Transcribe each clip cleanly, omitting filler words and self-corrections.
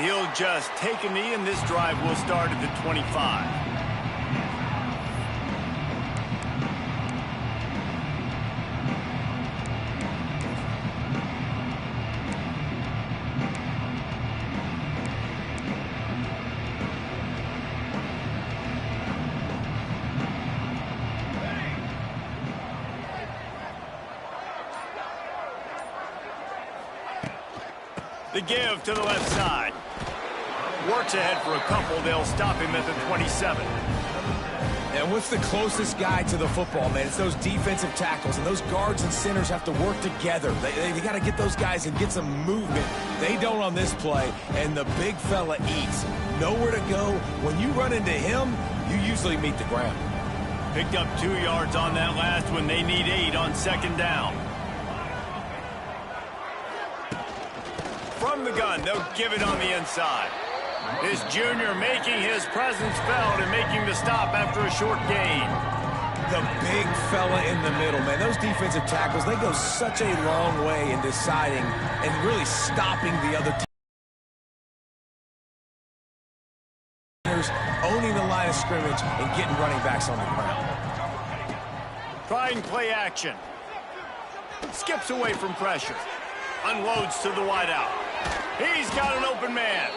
and he'll just take a knee, and this drive will start at the 25. The give to the left side. Works ahead for a couple. They'll stop him at the 27. And what's the closest guy to the football, man? It's those defensive tackles, and those guards and centers have to work together. They got to get those guys and get some movement. They don't on this play, and the big fella eats. Nowhere to go. When you run into him, you usually meet the ground. Picked up 2 yards on that last one. They need 8 on second down. From the gun, they'll give it on the inside. This junior making his presence felt and making the stop after a short gain. The big fella in the middle, man. Those defensive tackles, they go such a long way in deciding and really stopping the other teams, owning the line of scrimmage and getting running backs on the ground. Trying play action. Skips away from pressure. Unloads to the wideout. He's got an open man.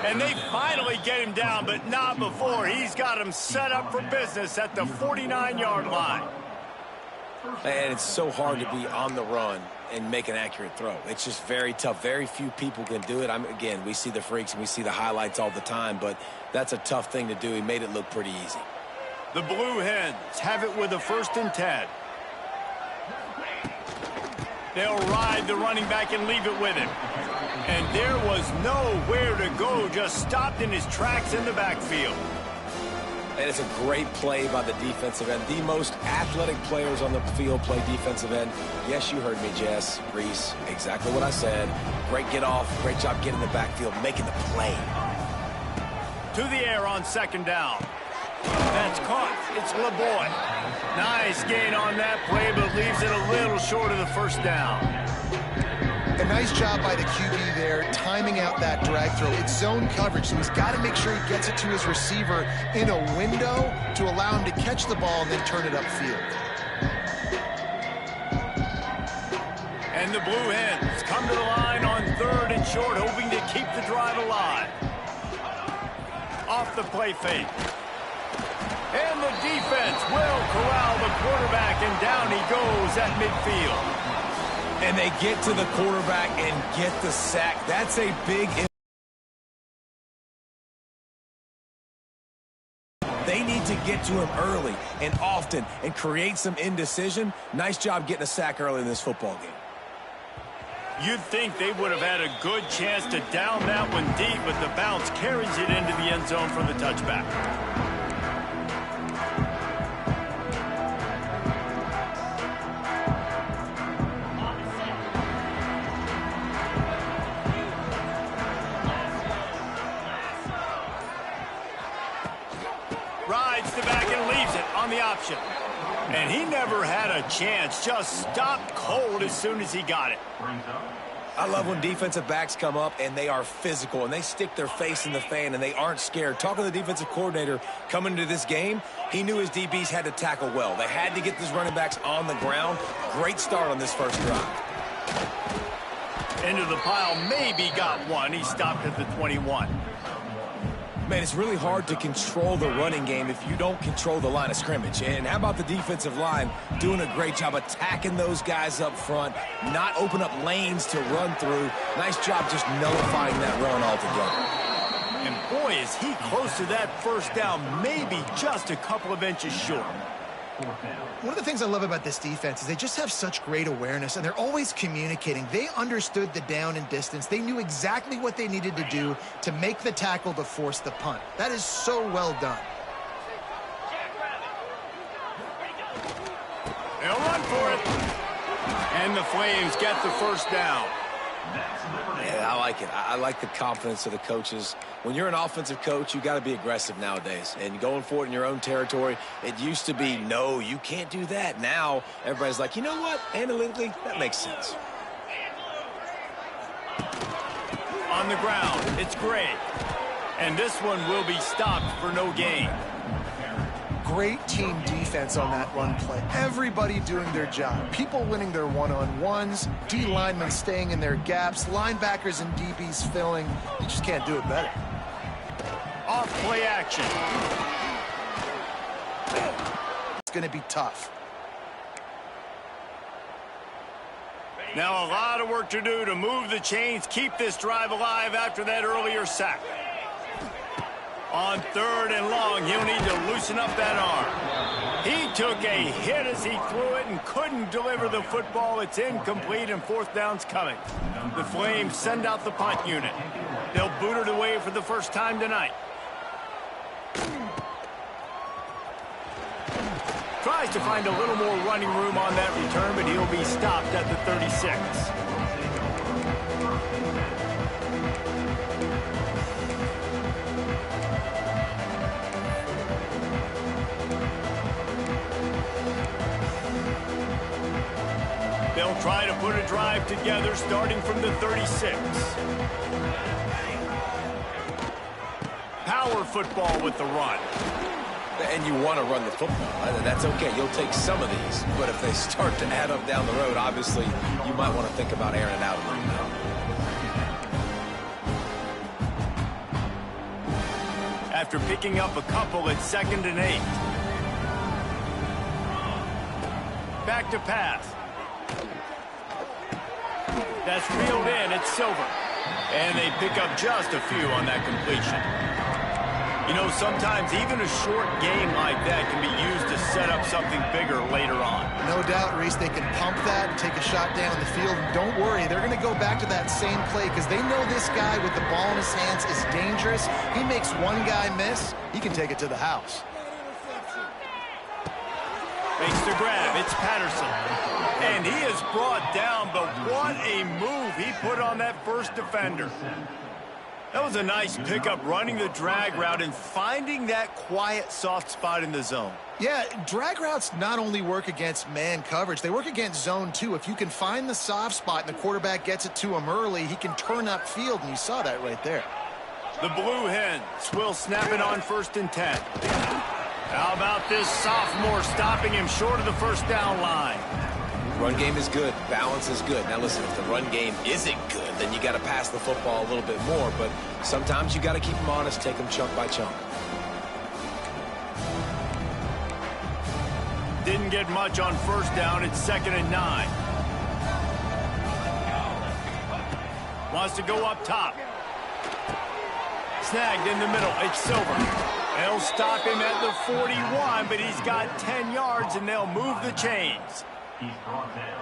And they finally get him down, but not before. He's got him set up for business at the 49-yard line. And it's so hard to be on the run and make an accurate throw. It's just very tough. Very few people can do it. Again, we see the freaks and we see the highlights all the time, but that's a tough thing to do. He made it look pretty easy. The Blue Hens have it with a 1st and 10. They'll ride the running back and leave it with him. And there was nowhere to go, just stopped in his tracks in the backfield. And it's a great play by the defensive end. The most athletic players on the field play defensive end. Yes, you heard me, Jess, Reese, exactly what I said. Great get off, great job getting the backfield, making the play. To the air on second down. That's caught. It's LeBoy. Nice gain on that play, but leaves it a little short of the first down. A nice job by the QB there, timing out that drag throw. It's zone coverage, so he's got to make sure he gets it to his receiver in a window to allow him to catch the ball and then turn it upfield. And the Blue Hens come to the line on 3rd and short, hoping to keep the drive alive. Off the play fake. And the defense will corral the quarterback, and down he goes at midfield. And they get to the quarterback and get the sack. That's a big... They need to get to him early and often and create some indecision. Nice job getting a sack early in this football game. You'd think they would have had a good chance to down that one deep, but the bounce carries it into the end zone for the touchback. Rides the back and leaves it on the option. And he never had a chance, just stopped cold as soon as he got it. I love when defensive backs come up and they are physical and they stick their face in the fan and they aren't scared. Talking to the defensive coordinator coming into this game, he knew his DBs had to tackle well. They had to get these running backs on the ground. Great start on this first drive. Into the pile, maybe got one. He stopped at the 21. Man, it's really hard to control the running game if you don't control the line of scrimmage. And how about the defensive line doing a great job attacking those guys up front, not open up lanes to run through. Nice job just nullifying that run altogether. And boy, is he close to that first down, maybe just a couple of inches short. One of the things I love about this defense is they just have such great awareness, and they're always communicating. They understood the down and distance. They knew exactly what they needed to do to make the tackle to force the punt. That is so well done. They'll run for it. And the Flames get the first down. Yeah, I like it. I like the confidence of the coaches. When you're an offensive coach, you got to be aggressive nowadays. And going for it in your own territory, it used to be, no, you can't do that. Now, everybody's like, you know what? Analytically, that makes sense. On the ground, it's Gray. And this one will be stopped for no gain. Great team defense on that run play. Everybody doing their job. People winning their one-on-ones, D linemen staying in their gaps, linebackers and DBs filling. You just can't do it better. Off play action. It's going to be tough. Now a lot of work to do to move the chains, keep this drive alive after that earlier sack. On 3rd and long, he'll need to loosen up that arm. He took a hit as he threw it and couldn't deliver the football. It's incomplete and 4th down's coming. The Flames send out the punt unit. They'll boot it away for the first time tonight. Tries to find a little more running room on that return, but he'll be stopped at the 36. They'll try to put a drive together starting from the 36. Power football with the run. And you want to run the football. That's okay. You'll take some of these. But if they start to add up down the road, obviously, you might want to think about airing it out a little bit. After picking up a couple, it's 2nd and 8. Back to pass. That's reeled in. It's Silver. And they pick up just a few on that completion. You know, sometimes even a short game like that can be used to set up something bigger later on. No doubt, Reese, they can pump that and take a shot down the field. And don't worry, they're going to go back to that same play because they know this guy with the ball in his hands is dangerous. He makes one guy miss, he can take it to the house. Makes the grab. It's Patterson. And he is brought down, but what a move he put on that first defender. That was a nice pickup, running the drag route and finding that quiet, soft spot in the zone. Yeah, drag routes not only work against man coverage, they work against zone too. If you can find the soft spot and the quarterback gets it to him early, he can turn upfield, and you saw that right there. The Blue Hens will snap it on 1st and 10. How about this sophomore stopping him short of the 1st down line? Run game is good. Balance is good. Now, listen, if the run game isn't good, then you got to pass the football a little bit more. But sometimes you got to keep them honest, take them chunk by chunk. Didn't get much on 1st down. It's 2nd and 9. Wants to go up top. Snagged in the middle. It's Silver. They'll stop him at the 41, but he's got 10 yards, and they'll move the chains.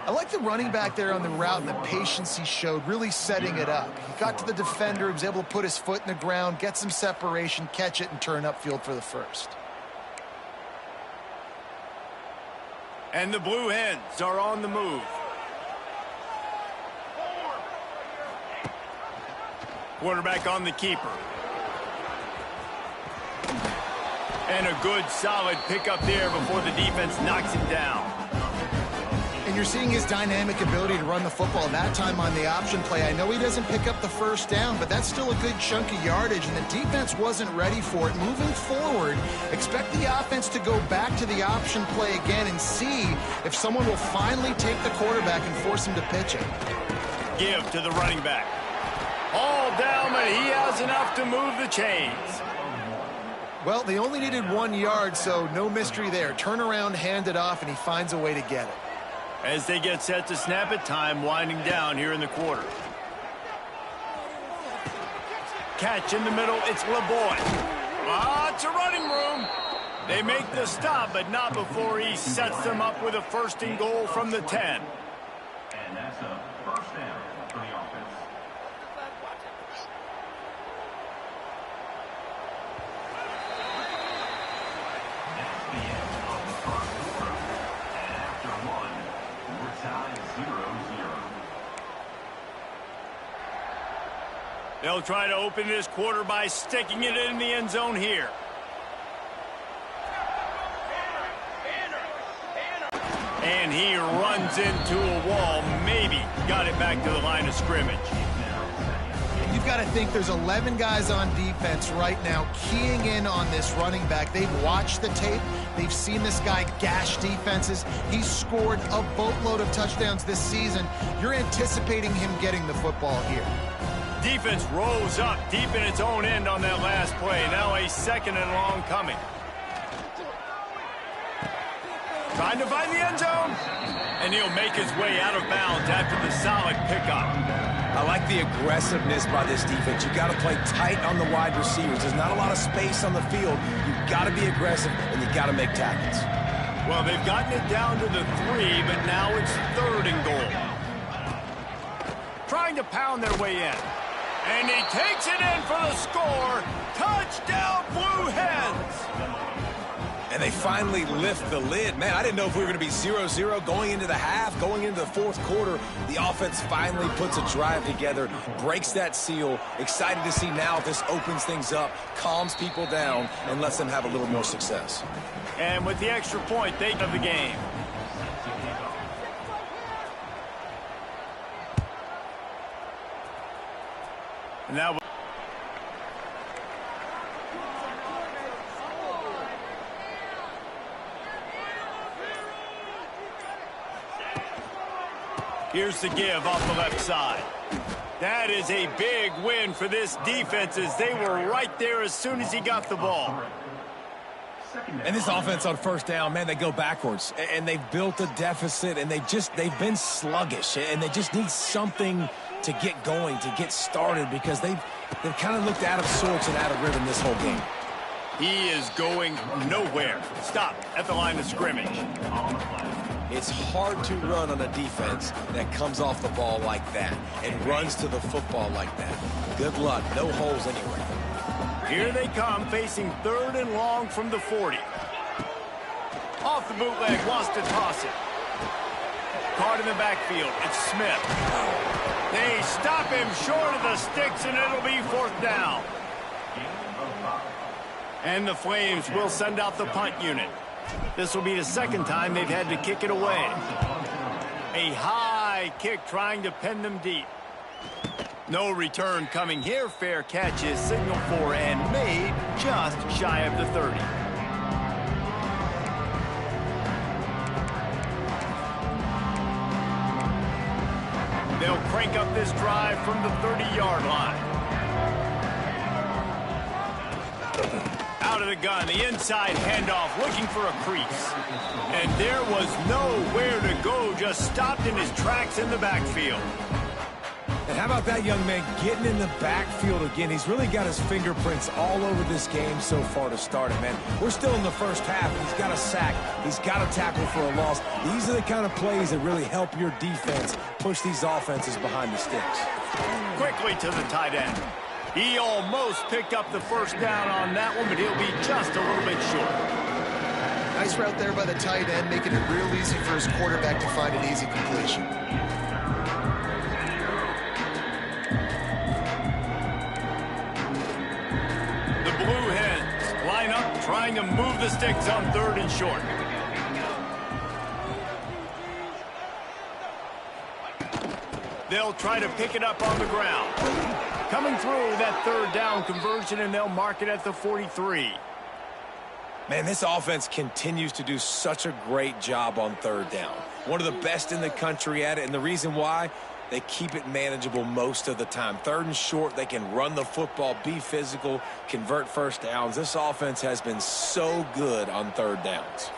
I like the running back there on the route and the patience he showed, really setting it up. He got to the defender, he was able to put his foot in the ground, get some separation, catch it, and turn upfield for the 1st. And the Blue Hens are on the move. Quarterback on the keeper. And a good, solid pickup there before the defense knocks him down. And you're seeing his dynamic ability to run the football, that time on the option play. I know he doesn't pick up the 1st down, but that's still a good chunk of yardage, and the defense wasn't ready for it. Moving forward, expect the offense to go back to the option play again and see if someone will finally take the quarterback and force him to pitch it. Give to the running back. All down, but he has enough to move the chains. Well, they only needed 1 yard, so no mystery there. Turn around, hand it off, and he finds a way to get it. As they get set to snap it, time winding down here in the quarter. Catch in the middle, it's LeBoy. It's a running room. They make the stop, but not before he sets them up with a 1st and goal from the 10. And that's a 1st down for the offense. That's the end of the 1st quarter. And after 1, we're tied 0-0. They'll try to open this quarter by sticking it in the end zone here. And he runs into a wall. Maybe got it back to the line of scrimmage. You've got to think there's 11 guys on defense right now keying in on this running back. They've watched the tape. They've seen this guy gash defenses. He's scored a boatload of touchdowns this season. You're anticipating him getting the football here. Defense rose up deep in its own end on that last play. Now a second and long coming. Trying to find the end zone. And he'll make his way out of bounds after the solid pickup. I like the aggressiveness by this defense. You got to play tight on the wide receivers. There's not a lot of space on the field. You've got to be aggressive, and you got to make tackles. Well, they've gotten it down to the 3, but now it's 3rd and goal. Trying to pound their way in. And he takes it in for the score. Touchdown, Blue Hens! And they finally lift the lid. Man, I didn't know if we were going to be 0-0 going into the half, going into the 4th quarter. The offense finally puts a drive together, breaks that seal. Excited to see now if this opens things up, calms people down, and lets them have a little more success. And with the extra point, they have the game. And now here's the give off the left side. That is a big win for this defense as they were right there as soon as he got the ball. And this offense on 1st down, man, they go backwards. And they've built a deficit, and they've been sluggish. And they just need something to get going, to get started, because they've kind of looked out of sorts and out of rhythm this whole game. He is going nowhere. Stop at the line of scrimmage. It's hard to run on a defense that comes off the ball like that and runs to the football like that. Good luck. No holes anywhere. Here they come, facing 3rd and long from the 40. Off the bootleg, wants to toss it. Caught in the backfield. It's Smith. They stop him short of the sticks, and it'll be 4th down. And the Flames will send out the punt unit. This will be the 2nd time they've had to kick it away. A high kick trying to pin them deep. No return coming here. Fair catch is signaled for and made just shy of the 30. They'll crank up this drive from the 30-yard line. Out of the gun, the inside handoff, looking for a crease. And there was nowhere to go, just stopped in his tracks in the backfield. And how about that young man getting in the backfield again? He's really got his fingerprints all over this game so far to start it, man. We're still in the 1st half. He's got a sack. He's got a tackle for a loss. These are the kind of plays that really help your defense push these offenses behind the sticks. Quickly to the tight end. He almost picked up the 1st down on that one, but he'll be just a little bit short. Nice route there by the tight end, making it real easy for his quarterback to find an easy completion. The Blue Hens line up, trying to move the sticks on 3rd and short. They'll try to pick it up on the ground. Coming through that 3rd down conversion, and they'll mark it at the 43. Man, this offense continues to do such a great job on 3rd down. One of the best in the country at it, and the reason why, they keep it manageable most of the time. 3rd and short, they can run the football, be physical, convert 1st downs. This offense has been so good on 3rd downs.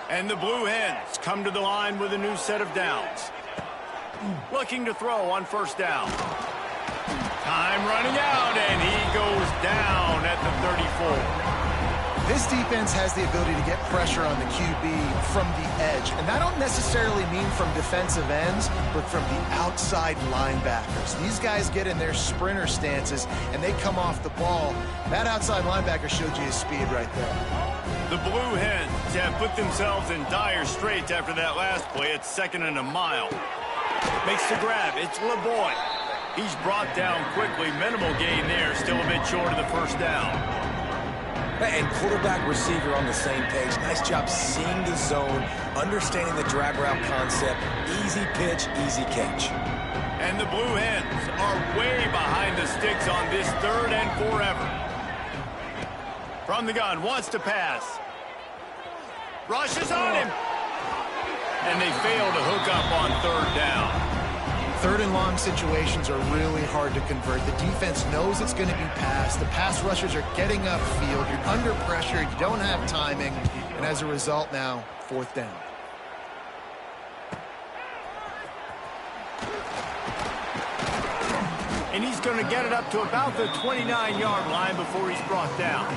And the Blue Hens come to the line with a new set of downs. Looking to throw on 1st down. Time running out, and he goes down at the 34. This defense has the ability to get pressure on the QB from the edge. And I don't necessarily mean from defensive ends, but from the outside linebackers. These guys get in their sprinter stances, and they come off the ball. That outside linebacker showed you his speed right there. The Blue Hens have put themselves in dire straits after that last play. It's 2nd and a mile. Makes the grab. It's LeBoy. He's brought down quickly. Minimal gain there. Still a bit short of the 1st down. And quarterback, receiver on the same page. Nice job seeing the zone, understanding the drag route concept. Easy pitch, easy catch. And the Blue Hens are way behind the sticks on this 3rd and forever. From the gun, wants to pass. Rushes on him. And they fail to hook up on 3rd down. 3rd and long situations are really hard to convert. The defense knows it's going to be passed. The pass rushers are getting upfield. You're under pressure. You don't have timing. And as a result now, 4th down. And he's going to get it up to about the 29-yard line before he's brought down.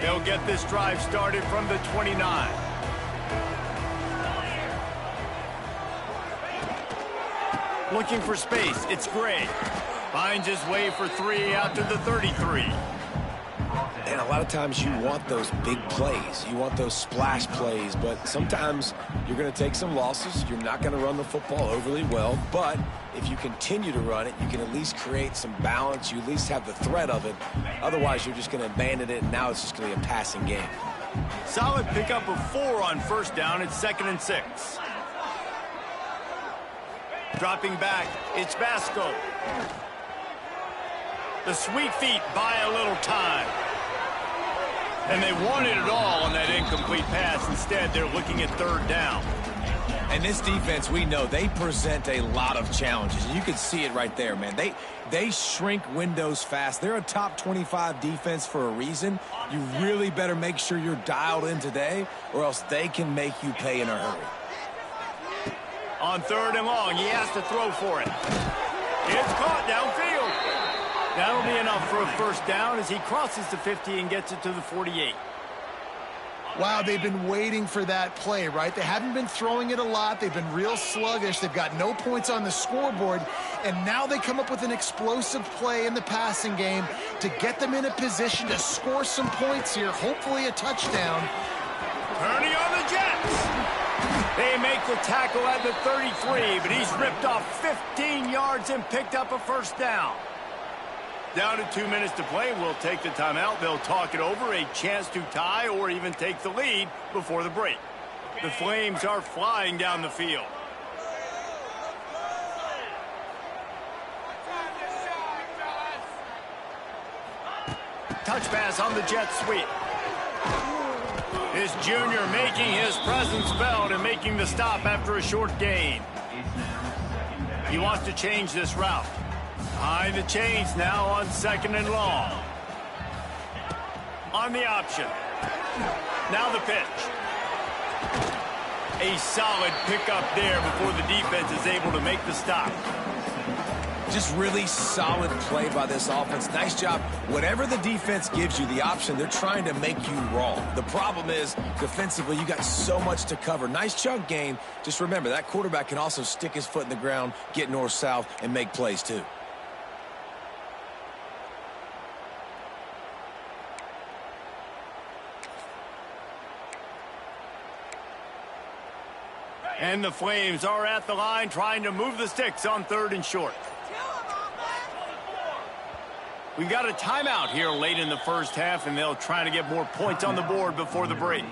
They'll get this drive started from the 29. Looking for space, it's Gray. Finds his way for 3 out to the 33. And a lot of times you want those big plays. You want those splash plays, but sometimes you're going to take some losses. You're not going to run the football overly well, but if you continue to run it, you can at least create some balance. You at least have the threat of it. Otherwise, you're just going to abandon it, and now it's just going to be a passing game. Solid pickup of 4 on 1st down. It's 2nd and 6. Dropping back, it's Basco. The sweet feet buy a little time. And they wanted it all on that incomplete pass. Instead, they're looking at 3rd down. And this defense, we know, they present a lot of challenges. You can see it right there, man. They shrink windows fast. They're a top 25 defense for a reason. You really better make sure you're dialed in today, or else they can make you pay in a hurry. On 3rd and long, he has to throw for it. It's caught downfield. That'll be enough for a 1st down as he crosses the 50 and gets it to the 48. Wow, they've been waiting for that play, right? They haven't been throwing it a lot. They've been real sluggish. They've got no points on the scoreboard. And now they come up with an explosive play in the passing game to get them in a position to score some points here, hopefully a touchdown. Turning on the Jets. They make the tackle at the 33, but he's ripped off 15 yards and picked up a 1st down. Down to 2 minutes to play. We'll take the timeout. They'll talk it over. A chance to tie or even take the lead before the break. The Flames are flying down the field. Touch pass on the jet sweep. This junior making his presence felt and making the stop after a short gain. He wants to change this route. Behind the chains now on 2nd and long. On the option. Now the pitch. A solid pickup there before the defense is able to make the stop. Just really solid play by this offense. Nice job. Whatever the defense gives you the option, they're trying to make you wrong. The problem is, defensively, you got so much to cover. Nice chunk game. Just remember, that quarterback can also stick his foot in the ground, get north-south, and make plays too. And the Flames are at the line trying to move the sticks on 3rd and short. We've got a timeout here late in the 1st half, and they'll try to get more points on the board before the break.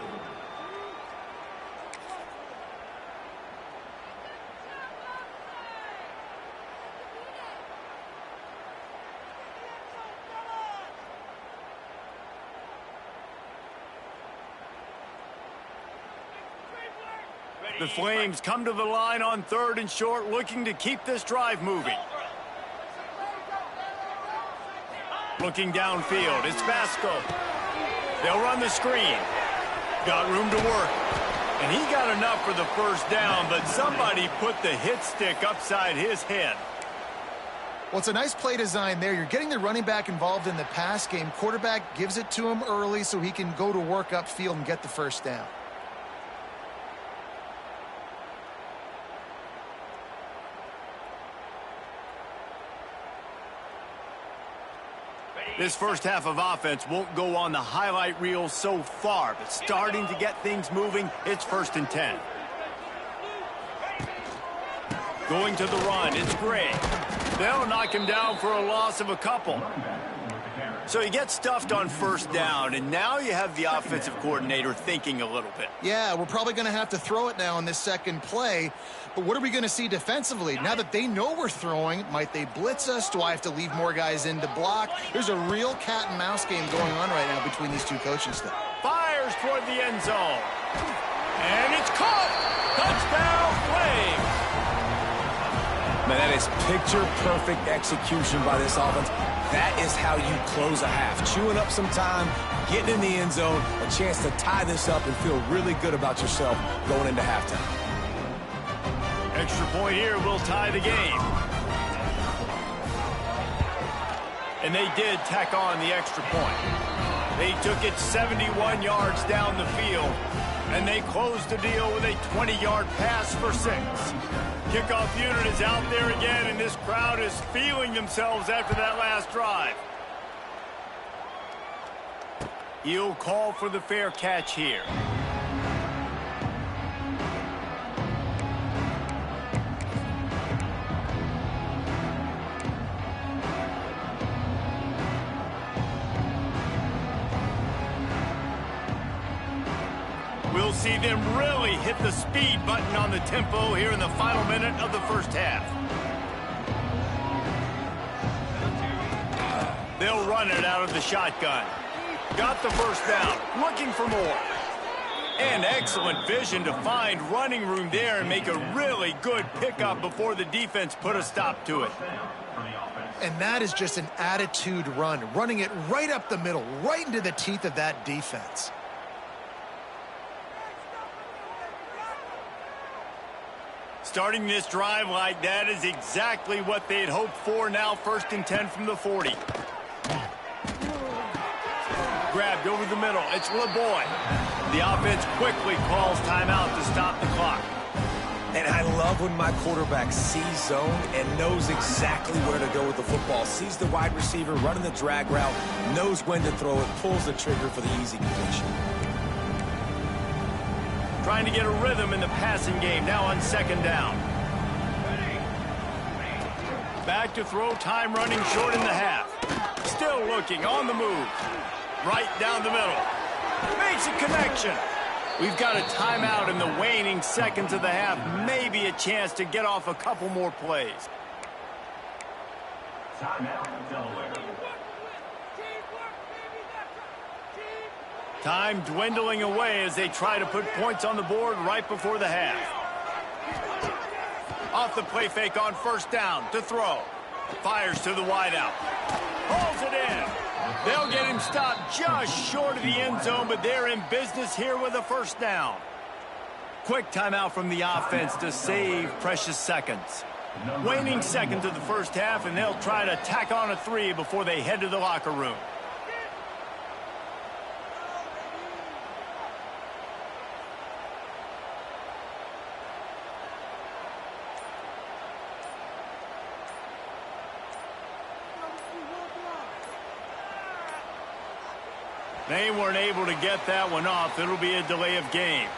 The Flames come to the line on 3rd and short, looking to keep this drive moving. Looking downfield, it's Basco. They'll run the screen. Got room to work. And he got enough for the 1st down, but somebody put the hit stick upside his head. Well, it's a nice play design there. You're getting the running back involved in the pass game. Quarterback gives it to him early so he can go to work upfield and get the 1st down. This 1st half of offense won't go on the highlight reel so far, but starting to get things moving, it's 1st and 10. Going to the run, it's Gray. They'll knock him down for a loss of a couple. So you get stuffed on first down, and now you have the offensive coordinator thinking a little bit. Yeah, we're probably going to have to throw it now in this second play. But what are we going to see defensively? Now that they know we're throwing, might they blitz us? Do I have to leave more guys in to block? There's a real cat and mouse game going on right now between these two coaching staff. Fires toward the end zone. And it's caught! Touchdown, Flames! Man, that is picture-perfect execution by this offense. That is how you close a half. Chewing up some time, getting in the end zone, a chance to tie this up and feel really good about yourself going into halftime. Extra point here will tie the game. And they did tack on the extra point. They took it 71 yards down the field, and they closed the deal with a 20-yard pass for 6. Kickoff unit is out there again, and this crowd is feeling themselves after that last drive. He'll call for the fair catch here. We'll see them really hit the speed button on the tempo here in the final minute of the first half. They'll run it out of the shotgun. Got the first down, looking for more. And excellent vision to find running room there and make a really good pickup before the defense put a stop to it. And that is just an attitude run, running it right up the middle, right into the teeth of that defense. Starting this drive like that is exactly what they had hoped for. Now 1st and 10 from the 40. Grabbed over the middle. It's LeBoy. The offense quickly calls timeout to stop the clock. And I love when my quarterback sees zone and knows exactly where to go with the football. Sees the wide receiver running the drag route, knows when to throw it, pulls the trigger for the easy completion. Trying to get a rhythm in the passing game now on 2nd down. Back to throw, time running short in the half. Still looking on the move. Right down the middle. Makes a connection. We've got a timeout in the waning seconds of the half. Maybe a chance to get off a couple more plays. Timeout, Delaware. Time dwindling away as they try to put points on the board right before the half. Off the play fake on 1st down to throw. Fires to the wideout. Pulls it in. They'll get him stopped just short of the end zone, but they're in business here with a 1st down. Quick timeout from the offense to save precious seconds. Waning seconds of the first half, and they'll try to tack on a 3 before they head to the locker room. They weren't able to get that one off. It'll be a delay of game.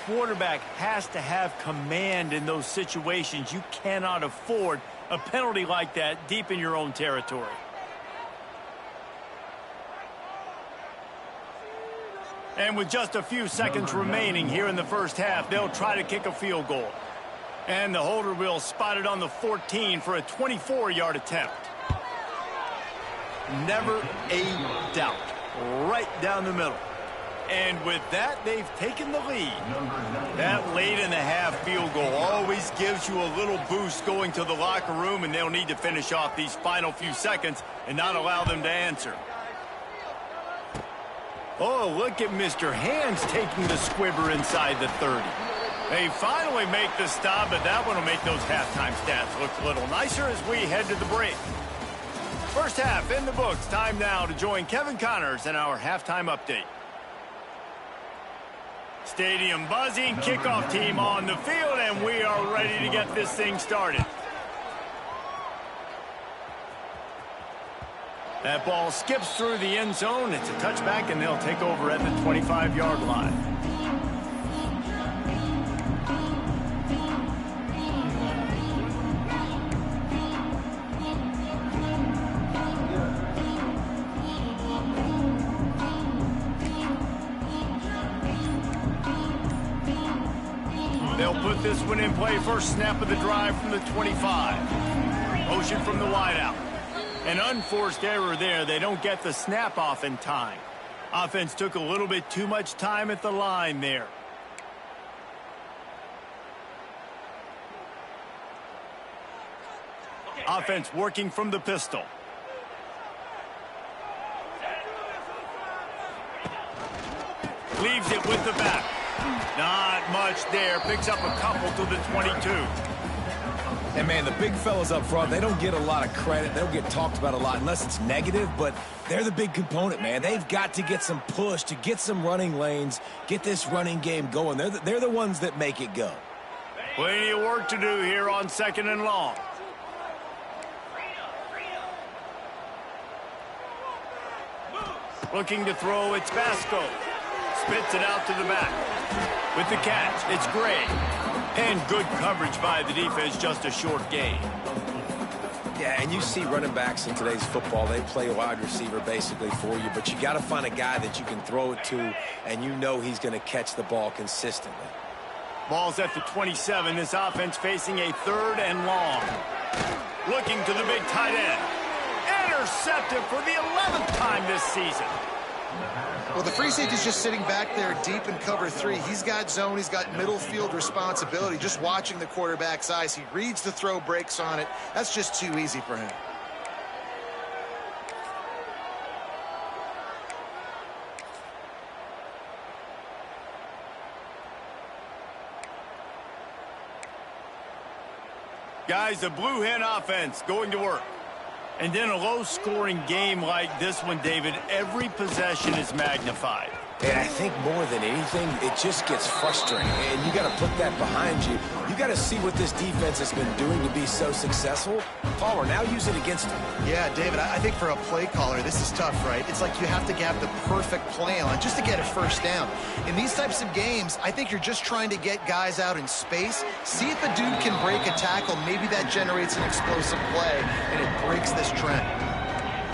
Quarterback has to have command in those situations. You cannot afford a penalty like that deep in your own territory. And with just a few seconds remaining here in the first half, they'll try to kick a field goal. And the holder will spot it on the 14 for a 24-yard attempt. Never a doubt. Right down the middle. And with that, they've taken the lead. That late in the half field goal always gives you a little boost going to the locker room, and they'll need to finish off these final few seconds and not allow them to answer. Oh, look at Mr. Hands taking the squibber inside the 30. They finally make the stop, but that one will make those halftime stats look a little nicer as we head to the break. First half in the books. Time now to join Kevin Connors in our halftime update. Stadium buzzing, kickoff team on the field, and we are ready to get this thing started. That ball skips through the end zone. It's a touchback, and they'll take over at the 25-yard line. They'll put this one in play. First snap of the drive from the 25. Motion from the wideout. An unforced error there. They don't get the snap off in time. Offense took a little bit too much time at the line there. Offense working from the pistol. Leaves it with the back. Not much there. Picks up a couple to the 22. And, man, the big fellas up front, they don't get a lot of credit. They don't get talked about a lot unless it's negative, but they're the big component, man. They've got to get some push, to get some running lanes, get this running game going. They're the ones that make it go. Plenty of work to do here on 2nd and long. Looking to throw, it's Basco. Spits it out to the back. With the catch, it's Gray. And good coverage by the defense, just a short gain. Yeah, and you see running backs in today's football, they play wide receiver basically for you, but you got to find a guy that you can throw it to, and you know he's going to catch the ball consistently. Ball's at the 27. This offense facing a 3rd and long. Looking to the big tight end. Intercepted for the 11th time this season. Well, the free safety's just sitting back there deep in cover 3. He's got zone. He's got middle field responsibility. Just watching the quarterback's eyes. He reads the throw, breaks on it. That's just too easy for him. Guys, the Blue Hen offense going to work. And in a low-scoring game like this one, David, every possession is magnified. And I think more than anything, it just gets frustrating. And you got to put that behind you. You got to see what this defense has been doing to be so successful. Palmer, now use it against him. Yeah, David, I think for a play caller, this is tough, right? It's like you have to have the perfect play on just to get a first down. In these types of games, I think you're just trying to get guys out in space, see if a dude can break a tackle. Maybe that generates an explosive play, and it breaks this trend.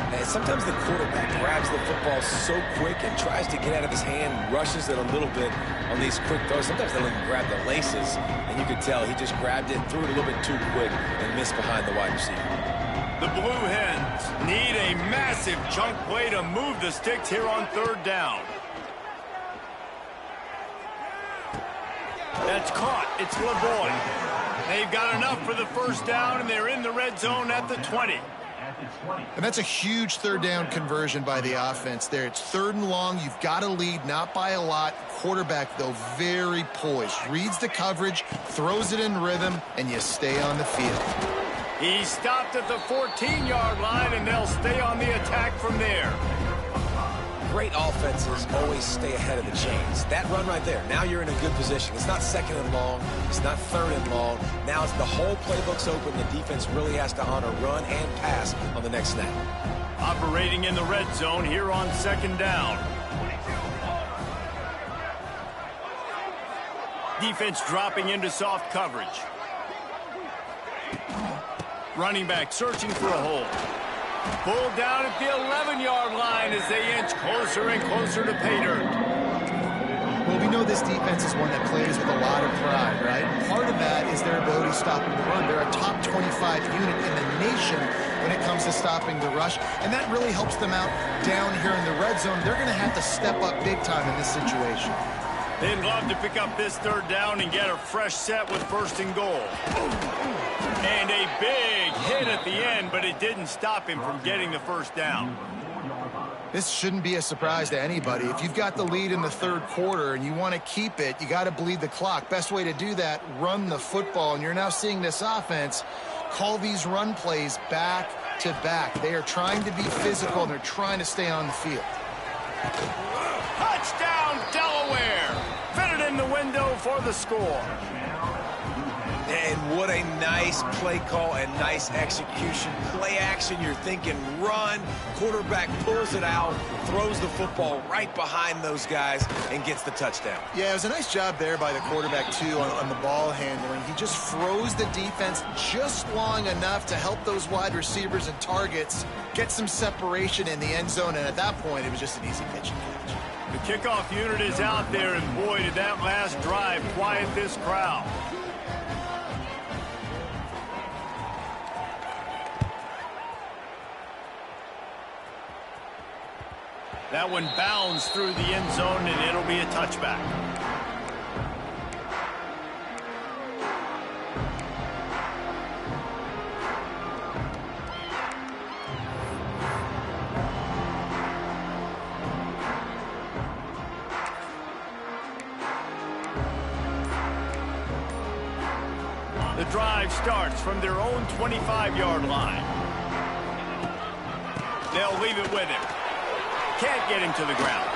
And sometimes the quarterback grabs the football so quick and tries to get out of his hand, rushes it a little bit on these quick throws. Sometimes they don't even grab the laces, and you could tell he just grabbed it, threw it a little bit too quick, and missed behind the wide receiver. The Blue Hens need a massive chunk play to move the sticks here on 3rd down. That's caught. It's LeBoy. They've got enough for the first down, and they're in the red zone at the 20. And that's a huge 3rd down conversion by the offense there. It's 3rd and long. You've got a lead, not by a lot. Quarterback, though, very poised. Reads the coverage, throws it in rhythm, and you stay on the field. He stopped at the 14-yard line, and they'll stay on the attack from there. Great offenses always stay ahead of the chains. That run right there, now you're in a good position. It's not 2nd and long. It's not 3rd and long. Now it's the whole playbook's open. The defense really has to honor run and pass on the next snap. Operating in the red zone here on 2nd down. Defense dropping into soft coverage. Running back searching for a hole. Pulled down at the 11-yard line as they inch closer and closer to pay dirt. Well, we know this defense is one that plays with a lot of pride, right? Part of that is their ability to stop the run. They're a top 25 unit in the nation when it comes to stopping the rush, and that really helps them out down here in the red zone. They're going to have to step up big time in this situation. They'd love to pick up this 3rd down and get a fresh set with 1st and goal. And a big hit at the end, but it didn't stop him from getting the first down. This shouldn't be a surprise to anybody. If you've got the lead in the 3rd quarter and you want to keep it, you got to bleed the clock. Best way to do that, run the football. And you're now seeing this offense call these run plays back to back. They are trying to be physical, and they're trying to stay on the field. Touchdown, Delaware! Fitted in the window for the score. And what a nice play call and nice execution. Play action, you're thinking run. Quarterback pulls it out, throws the football right behind those guys, and gets the touchdown. Yeah, it was a nice job there by the quarterback, too, on the ball handling. He just froze the defense just long enough to help those wide receivers and targets get some separation in the end zone, and at that point, it was just an easy pitch and catch. The kickoff unit is out there, and boy, did that last drive quiet this crowd. That one bounds through the end zone, and it'll be a touchback. The drive starts from their own 25-yard line. They'll leave it with him. Can't get him to the ground.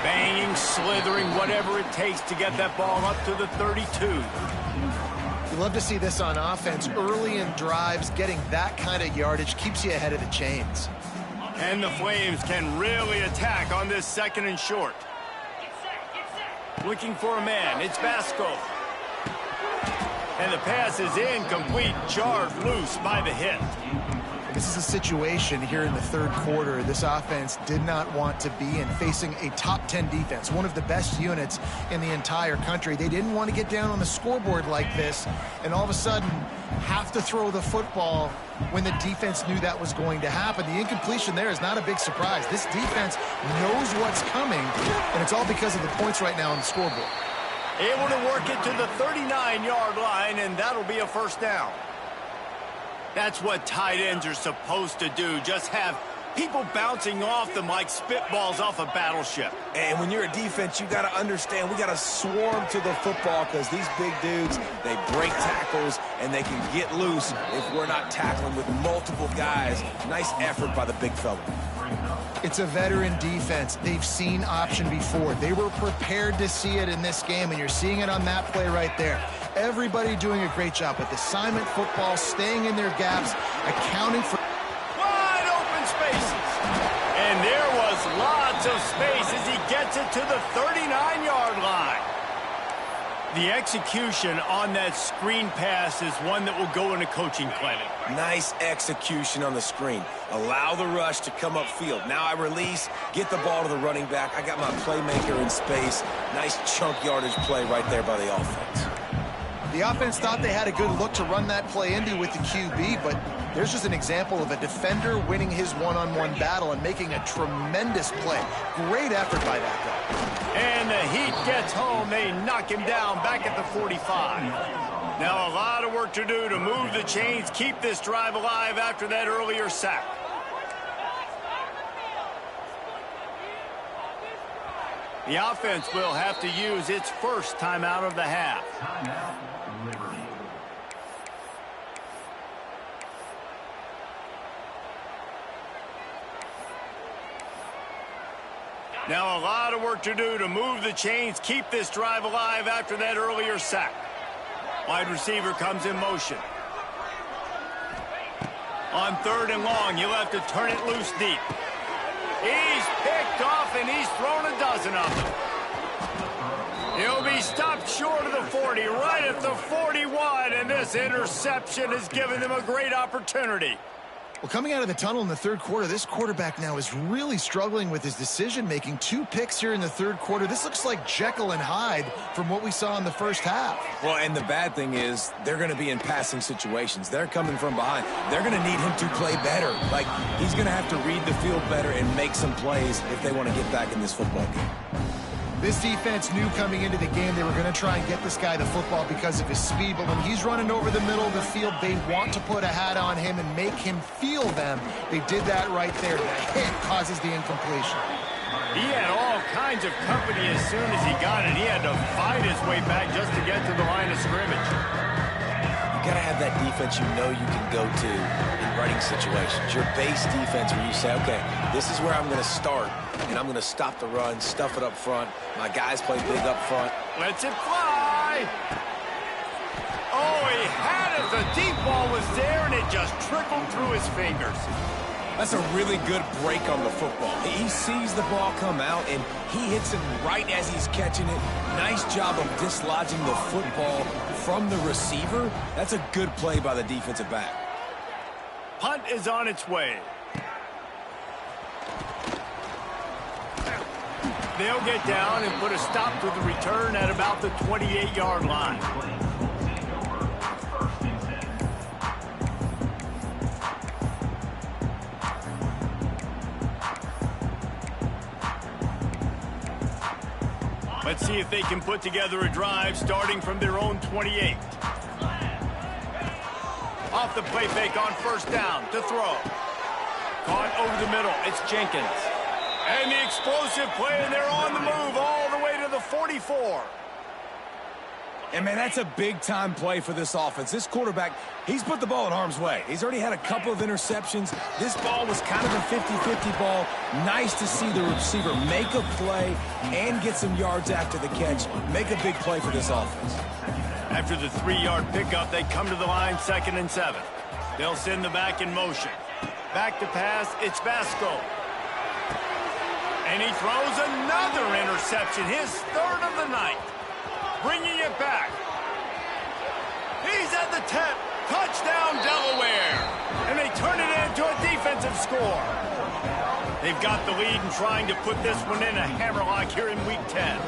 Banging, slithering, whatever it takes to get that ball up to the 32. You love to see this on offense. Early in drives, getting that kind of yardage keeps you ahead of the chains. And the Flames can really attack on this second and short. Looking for a man. It's Vasco. And the pass is incomplete, jarred loose by the hit. This is a situation here in the third quarter this offense did not want to be in, facing a top 10 defense, one of the best units in the entire country. They didn't want to get down on the scoreboard like this and all of a sudden have to throw the football when the defense knew that was going to happen. The incompletion there is not a big surprise. This defense knows what's coming, and it's all because of the points right now on the scoreboard. Able to work it to the 39-yard line, and that'll be a first down. That's what tight ends are supposed to do, just have people bouncing off them like spitballs off a battleship. And when you're a defense, you got to understand, we got to swarm to the football because these big dudes, they break tackles and they can get loose if we're not tackling with multiple guys. Nice effort by the big fella. It's a veteran defense. They've seen option before. They were prepared to see it in this game, and you're seeing it on that play right there. Everybody doing a great job with assignment football, staying in their gaps, accounting for wide open spaces. And there was lots of space as he gets it to the 39-yard line. The execution on that screen pass is one that will go in a coaching clinic. Nice execution on the screen. Allow the rush to come upfield. Now I release, get the ball to the running back. I got my playmaker in space. Nice chunk yardage play right there by the offense. The offense thought they had a good look to run that play into with the QB, but there's just an example of a defender winning his one-on-one battle and making a tremendous play. Great effort by that guy. And the Heat gets home. They knock him down back at the 45. Now a lot of work to do to move the chains, keep this drive alive after that earlier sack. The offense will have to use its first timeout of the half. Timeout, Liberty. Now a lot of work to do to move the chains, keep this drive alive after that earlier sack. Wide receiver comes in motion. On third and long, you'll have to turn it loose deep. He's picked off, and he's thrown a dozen of them. He'll be stopped short of the 40, right at the 41, and this interception has given them a great opportunity. Well, coming out of the tunnel in the third quarter, this quarterback now is really struggling with his decision-making. 2 picks here in the third quarter. This looks like Jekyll and Hyde from what we saw in the first half. Well, and the bad thing is they're going to be in passing situations. They're coming from behind. They're going to need him to play better. Like, he's going to have to read the field better and make some plays if they want to get back in this football game. This defense knew coming into the game they were going to try and get this guy the football because of his speed, but when he's running over the middle of the field, they want to put a hat on him and make him feel them. They did that right there. The hit causes the incompletion. He had all kinds of company as soon as he got it. He had to fight his way back just to get to the line of scrimmage. You got to have that defense you know you can go to in running situations. Your base defense where you say, okay, this is where I'm going to start, and I'm going to stop the run, stuff it up front. My guys play big up front. Lets it fly. Oh, he had it. The deep ball was there, and it just trickled through his fingers. That's a really good break on the football. He sees the ball come out, and he hits it right as he's catching it. Nice job of dislodging the football from the receiver. That's a good play by the defensive back. Punt is on its way. They'll get down and put a stop to the return at about the 28-yard line. Let's see if they can put together a drive starting from their own 28. Off the play fake on first down to throw. Caught over the middle. It's Jenkins. And the explosive play, and they're on the move all the way to the 44. And, man, that's a big-time play for this offense. This quarterback, he's put the ball in harm's way. He's already had a couple of interceptions. This ball was kind of a 50-50 ball. Nice to see the receiver make a play and get some yards after the catch. Make a big play for this offense. After the 3-yard pickup, they come to the line 2nd and 7. They'll send the back in motion. Back to pass, it's Vasco. And he throws another interception, his 3rd of the night. Bringing it back. He's at the 10. Touchdown, Delaware. And they turn it into a defensive score. They've got the lead and trying to put this one in a hammerlock here in Week 10.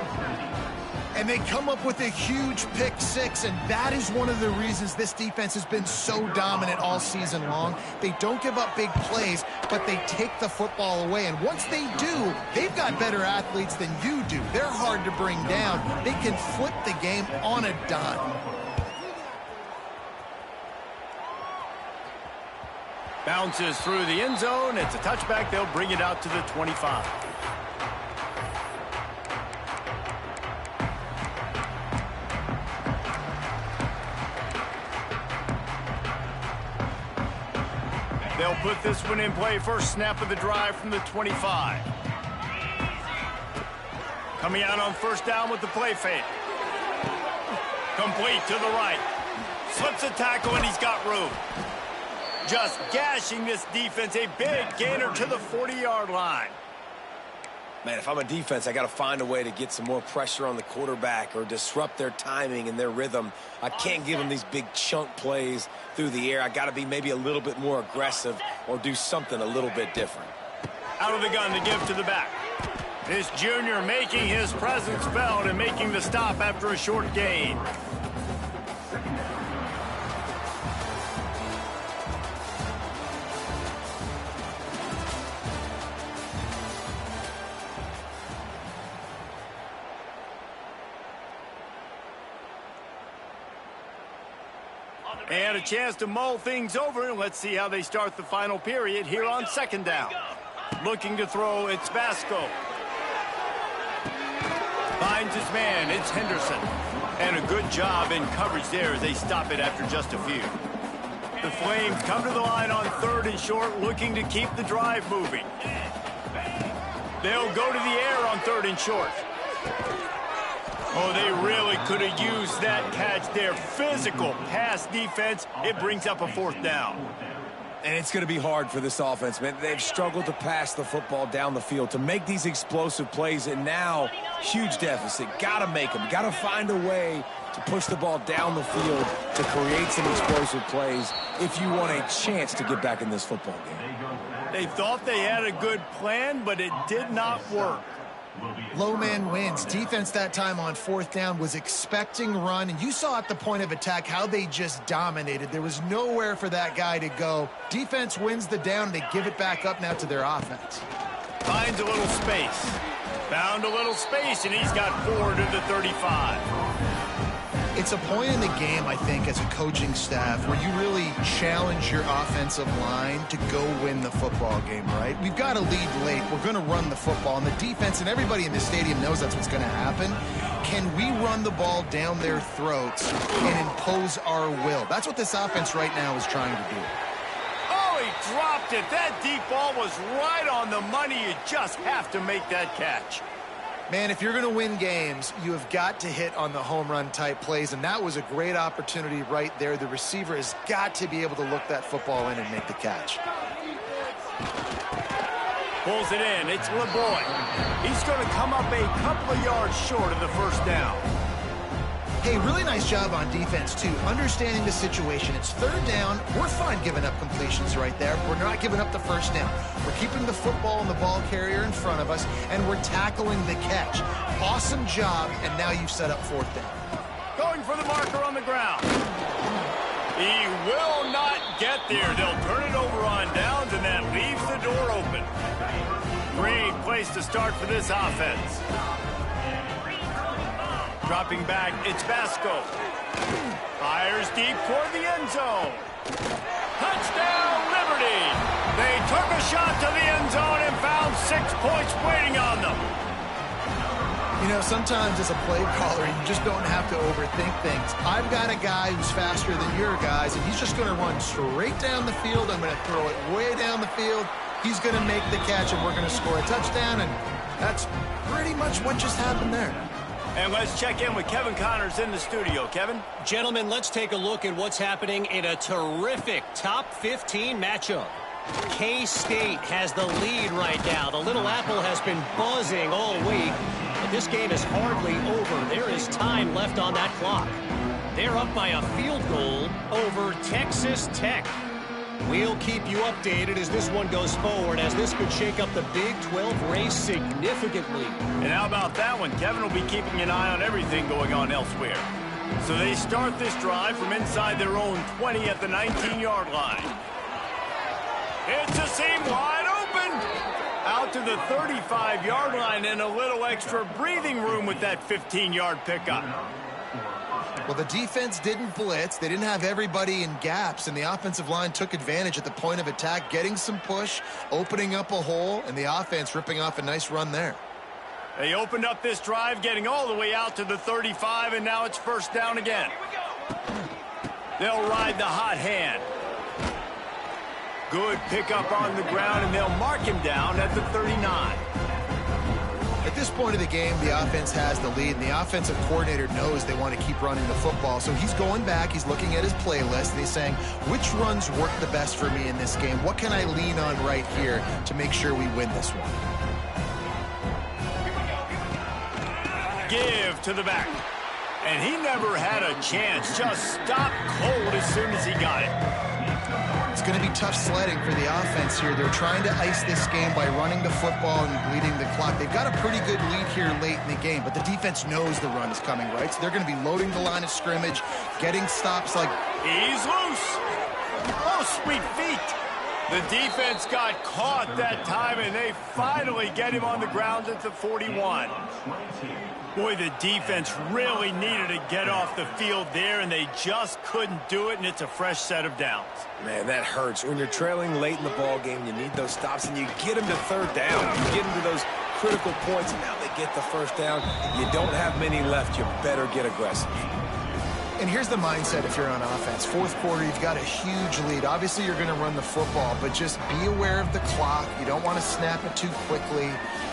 And they come up with a huge pick 6, and that is one of the reasons this defense has been so dominant all season long. They don't give up big plays, but they take the football away. And once they do, they've got better athletes than you do. They're hard to bring down. They can flip the game on a dime. Bounces through the end zone. It's a touchback. They'll bring it out to the 25. They'll put this one in play. First snap of the drive from the 25. Coming out on first down with the play fake. Complete to the right. Slips a tackle, and he's got room. Just gashing this defense. A big gainer to the 40-yard line. Man, if I'm a defense, I got to find a way to get some more pressure on the quarterback or disrupt their timing and their rhythm. I can't give them these big chunk plays through the air. I got to be maybe a little bit more aggressive or do something a little bit different. Out of the gun to give to the back. This junior making his presence felt and making the stop after a short gain. And a chance to mull things over. Let's see how they start the final period here on 2nd down. Looking to throw, it's Vasco. Finds his man, it's Henderson. And a good job in coverage there as they stop it after just a few. The Flames come to the line on 3rd and short, looking to keep the drive moving. They'll go to the air on 3rd and short. Oh, they really could have used that catch there. Physical pass defense. It brings up a 4th down. And it's going to be hard for this offense, man. They've struggled to pass the football down the field, to make these explosive plays, and now huge deficit. Got to make them. Got to find a way to push the ball down the field to create some explosive plays if you want a chance to get back in this football game. They thought they had a good plan, but it did not work. Low man wins. Defense that time on 4th down was expecting run, and you saw at the point of attack how they just dominated. There was nowhere for that guy to go. Defense wins the down. They give it back up now to their offense. Finds a little space. Found a little space, and he's got 4 to the 35. It's a point in the game, I think, as a coaching staff where you really challenge your offensive line to go win the football game, right? We've got to lead late. We're going to run the football, and the defense and everybody in the stadium knows that's what's going to happen. Can we run the ball down their throats and impose our will? That's what this offense right now is trying to do. Oh, he dropped it. That deep ball was right on the money. You just have to make that catch. Man, if you're going to win games, you have got to hit on the home run type plays, and that was a great opportunity right there. The receiver has got to be able to look that football in and make the catch. Pulls it in. It's LeBoy. He's going to come up a couple of yards short of the 1st down. Hey, really nice job on defense, too. Understanding the situation. It's 3rd down. We're fine giving up completions right there. We're not giving up the 1st down. We're keeping the football and the ball carrier in front of us, and we're tackling the catch. Awesome job, and now you've set up 4th down. Going for the marker on the ground. He will not get there. They'll turn it over on downs, and that leaves the door open. Great place to start for this offense. Dropping back, it's Vasco. Fires deep toward the end zone. Touchdown, Liberty! They took a shot to the end zone and found 6 points waiting on them. You know, sometimes as a play caller, you just don't have to overthink things. I've got a guy who's faster than your guys, and he's just going to run straight down the field. I'm going to throw it way down the field. He's going to make the catch, and we're going to score a touchdown, and that's pretty much what just happened there. And let's check in with Kevin Connors in the studio. Kevin? Gentlemen, let's take a look at what's happening in a terrific top 15 matchup. K-State has the lead right now. The Little Apple has been buzzing all week, but this game is hardly over. There is time left on that clock. They're up by a field goal over Texas Tech. We'll keep you updated as this one goes forward, as this could shake up the Big 12 race significantly. And how about that one? Kevin will be keeping an eye on everything going on elsewhere. So they start this drive from inside their own 20 at the 19-yard line. It's a seam wide open. Out to the 35-yard line, and a little extra breathing room with that 15-yard pickup. Well, the defense didn't blitz. They didn't have everybody in gaps, and the offensive line took advantage at the point of attack, getting some push, opening up a hole, and the offense ripping off a nice run there. They opened up this drive, getting all the way out to the 35, and now it's first down again. They'll ride the hot hand. Good pickup on the ground, and they'll mark him down at the 39. At this point of the game, the offense has the lead, and the offensive coordinator knows they want to keep running the football. So he's going back, he's looking at his playlist, and he's saying, which runs work the best for me in this game? What can I lean on right here to make sure we win this one? Give to the back. And he never had a chance. Just stopped cold as soon as he got it. It's going to be tough sledding for the offense here. They're trying to ice this game by running the football and bleeding the clock. They've got a pretty good lead here late in the game, but the defense knows the run is coming, right? So they're going to be loading the line of scrimmage, getting stops like... He's loose. Oh, sweet feet. The defense got caught that time, and they finally get him on the ground at the 41. Boy, the defense really needed to get off the field there, and they just couldn't do it, and it's a fresh set of downs. Man, that hurts. When you're trailing late in the ball game, you need those stops, and you get them to third down. You get them to those critical points, and now they get the first down. You don't have many left. You better get aggressive. And here's the mindset if you're on offense. Fourth quarter, you've got a huge lead. Obviously, you're going to run the football, but just be aware of the clock. You don't want to snap it too quickly.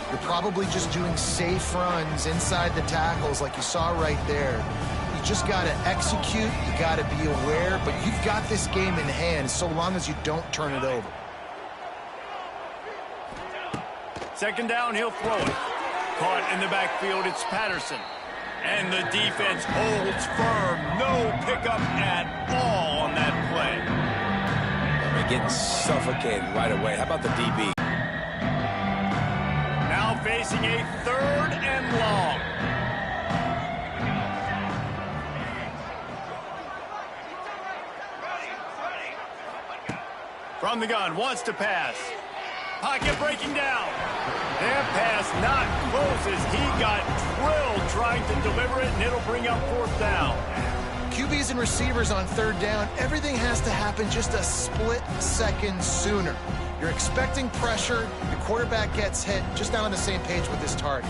You're probably just doing safe runs inside the tackles like you saw right there. You just got to execute. You got to be aware, but you've got this game in hand so long as you don't turn it over. Second down, he'll throw it. Caught in the backfield, it's Patterson. And the defense holds firm. No pickup at all on that play. They're getting suffocated right away. How about the DB? Now facing a third and long. From the gun, wants to pass. Pocket breaking down. Their pass not close as he got drilled trying to deliver it, and it'll bring up fourth down. QBs and receivers on third down, everything has to happen just a split second sooner. You're expecting pressure, your quarterback gets hit, just not on the same page with his target.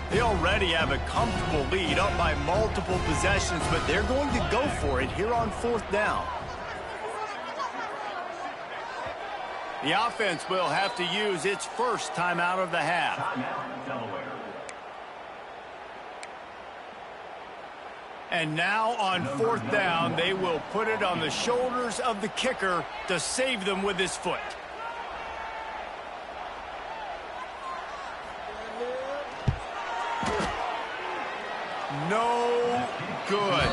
They already have a comfortable lead, up by multiple possessions, but they're going to go for it here on fourth down. The offense will have to use its first timeout of the half. And now on fourth down, they will put it on the shoulders of the kicker to save them with his foot. No good.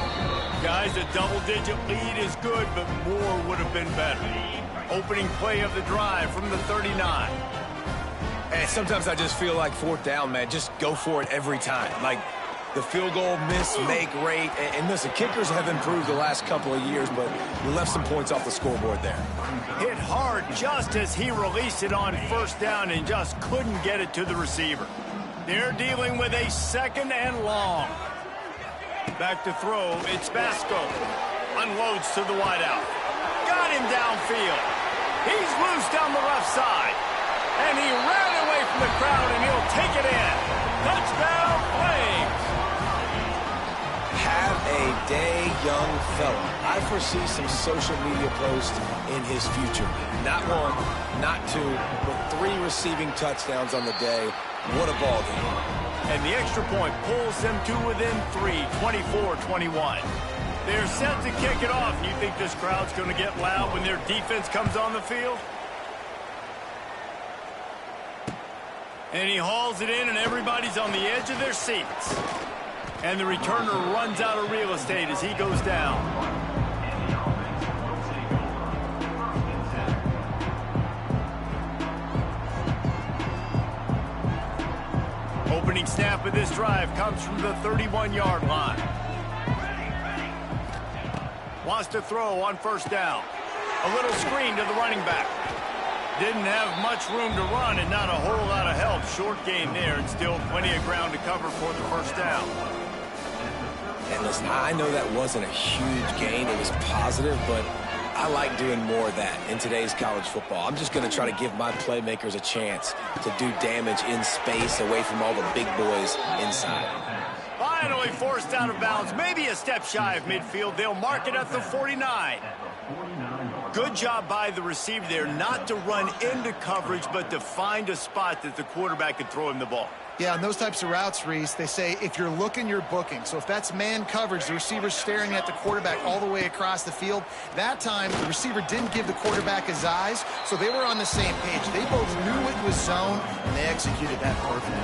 Guys, a double-digit lead is good, but more would have been better. Opening play of the drive from the 39. And sometimes I just feel like fourth down, man, just go for it every time. Like, the field goal miss-make rate. And listen, kickers have improved the last couple of years, but we left some points off the scoreboard there. Hit hard just as he released it on first down and just couldn't get it to the receiver. They're dealing with a 2nd and long. Back to throw, it's Basco. Unloads to the wideout. Got him downfield. He's loose down the left side. And he ran away from the crowd, and he'll take it in. Touchdown, Flames. Have a day, young fella. I foresee some social media posts in his future. Not 1, not 2, but 3 receiving touchdowns on the day. What a ball game. And the extra point pulls them to within 3, 24-21. They're set to kick it off. You think this crowd's going to get loud when their defense comes on the field? And he hauls it in, and everybody's on the edge of their seats. And the returner runs out of real estate as he goes down. Opening snap of this drive comes from the 31-yard line. Wants to throw on first down. A little screen to the running back. Didn't have much room to run and not a whole lot of help. Short game there and still plenty of ground to cover for the first down. And listen, I know that wasn't a huge gain. It was positive, but I like doing more of that in today's college football. I'm just going to try to give my playmakers a chance to do damage in space away from all the big boys inside. Finally forced out of bounds, maybe a step shy of midfield. They'll mark it at the 49. Good job by the receiver there not to run into coverage, but to find a spot that the quarterback could throw him the ball. Yeah, on those types of routes, Reese, they say if you're looking, you're booking. So if that's man coverage, the receiver's staring at the quarterback all the way across the field. That time, the receiver didn't give the quarterback his eyes, so they were on the same page. They both knew it was zone, and they executed that perfectly.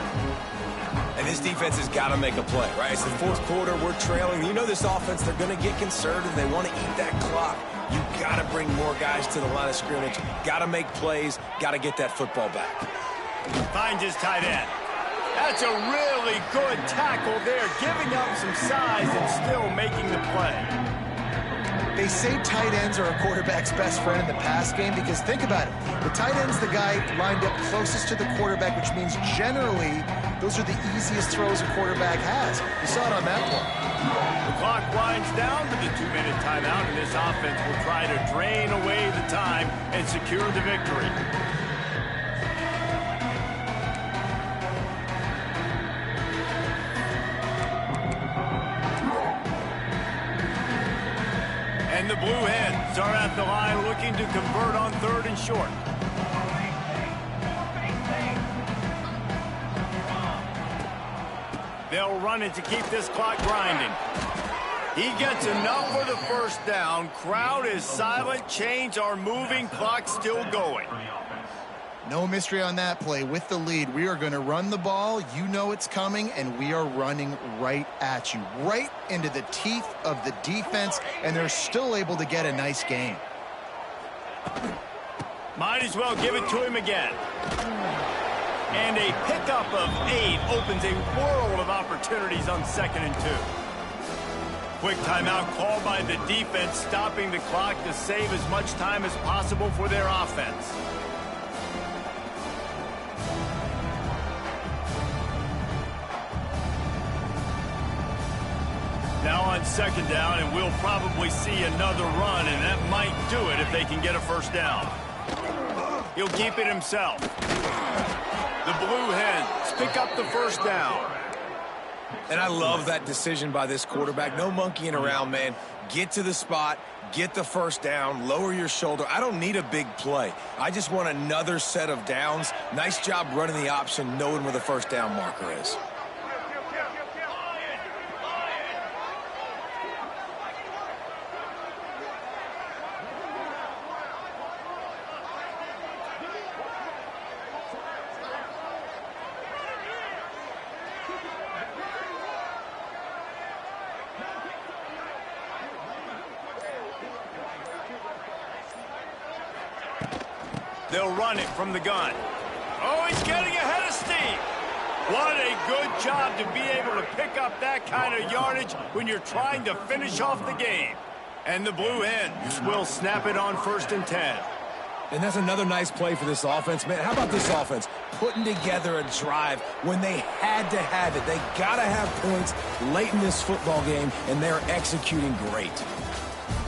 And this defense has got to make a play, right? It's the 4th quarter. We're trailing. You know this offense, they're going to get conservative. They want to eat that clock. You got to bring more guys to the line of scrimmage. Got to make plays. Got to get that football back. Finds his tight end. That's a really good tackle there, giving up some size and still making the play. They say tight ends are a quarterback's best friend in the pass game because think about it. The tight end's the guy lined up closest to the quarterback, which means generally those are the easiest throws a quarterback has. You saw it on that one. The clock winds down to the 2-minute timeout, and this offense will try to drain away the time and secure the victory. And the Blue Hens are at the line looking to convert on 3rd and short. They'll run it to keep this clock grinding. He gets enough for the first down. Crowd is silent. Chains are moving. Clock still going. No mystery on that play. With the lead, we are going to run the ball. You know it's coming, and we are running right at you, right into the teeth of the defense, and they're still able to get a nice gain. Might as well give it to him again. And a pickup of 8 opens a world of opportunities on 2nd and 2. Quick timeout called by the defense, stopping the clock to save as much time as possible for their offense. Now on 2nd down, and we'll probably see another run, and that might do it if they can get a first down. He'll keep it himself. The Blue Hens pick up the first down. And I love that decision by this quarterback. No monkeying around, man. Get to the spot, get the first down, lower your shoulder. I don't need a big play. I just want another set of downs. Nice job running the option, knowing where the first down marker is. They'll run it from the gun. Oh, he's getting ahead of steam. What a good job to be able to pick up that kind of yardage when you're trying to finish off the game. And the Blue Hens will snap it on 1st and 10. And that's another nice play for this offense, man. How about this offense putting together a drive when they had to have it? They got to have points late in this football game, and they're executing great.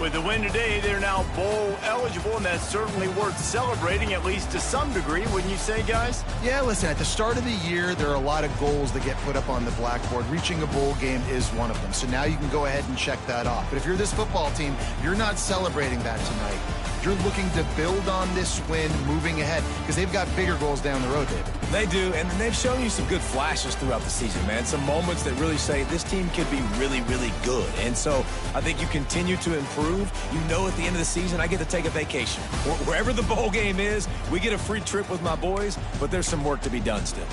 With the win today, they're now bowl eligible, and that's certainly worth celebrating, at least to some degree, wouldn't you say, guys? Yeah, listen, at the start of the year, there are a lot of goals that get put up on the blackboard. Reaching a bowl game is one of them. So now you can go ahead and check that off. But if you're this football team, you're not celebrating that tonight. You're looking to build on this win moving ahead because they've got bigger goals down the road, David. They do, and they've shown you some good flashes throughout the season, man. Some moments that really say this team could be really, really good. And so I think you continue to improve. You know, at the end of the season, I get to take a vacation. Wherever the bowl game is, we get a free trip with my boys, but there's some work to be done still.